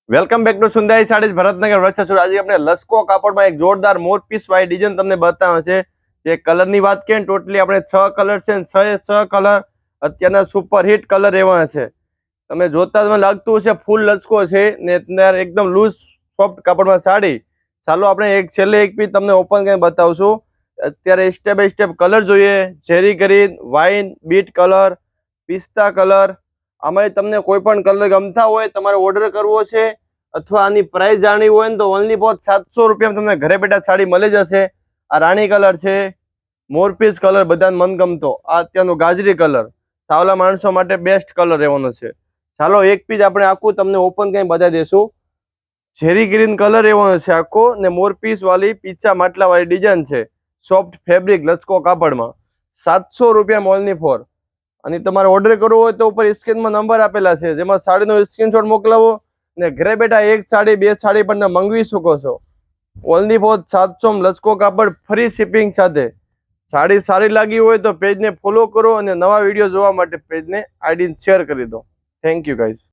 Welcome back to સુંદાઈ સાડીઝ ભરતનગર વડોદરા। આજે આપણે લસ્કો કાપડમાં એક જોરદાર મોર પીસ વાળી ડિઝાઇન તમને બતાવે છે। જે કલરની વાત કરીએ ને ટોટલી આપણે 6 કલર છે ને 6 કલર અત્યારના સુપર હિટ કલર એવા છે। તમે જોતા તમને લાગતું હશે ફૂલ લસ્કો છે ને અત્યારે એકદમ લૂઝ સોફ્ટ કાપડમાં સાડી। ચાલો આપણે એક છેલ્લે એક પીસ તમને ઓપન કરીને બતાવશું। અત્યારે સ્ટેપ બાય સ્ટેપ કલર જોઈએ। Cherry green, wine, beet colour, પિસ્તા કલર, આમાં તમને કોઈ પણ કલર ગમતા હોય તમારે ઓર્ડર કરવો છે અથવા આની પ્રાઇસ જાણવી હોય ને તો ઓનલી ફોર 700 રૂપિયામાં તમને ઘરે બેઠા સાડી મળી જશે। આ રાણી કલર છે, મોરપીસ કલર બધાને મનગમતો, આ અત્યારનો ગાજરી કલર સાવલા માણસો માટે બેસ્ટ કલર રહેવાનો છે। ચાલો એક પીસ આપણે આખું તમને ઓપન કરીને બતાવી દઈશું। ચેરી ગ્રીન કલર રહેવાનો છે આખો ને મોરપીસ વાળી પીછા માટલા વાળી ડિઝાઇન છે। સોફ્ટ ફેબ્રિક લચકો કાપડમાં 700 રૂપિયા ઓનલી ફોર। અને તમારે ઓર્ડર કરવો હોય તો ઉપર સ્ક્રીનમાં નંબર આપેલા છે જેમાં સાડીનો સ્ક્રીનશોટ મોકલાવો ને ઘરે બેઠા એક સાડી બે સાડી પણ મંગવી શકો છો। ઓનલી ફોર 700 લચકો કાપડ ફ્રી શિપિંગ સાથે। સાડી સારી લાગી હોય તો પેજને ફોલો કરો અને નવા વિડીયો જોવા માટે પેજને આઈડી શેર કરી દો। Thank you guys.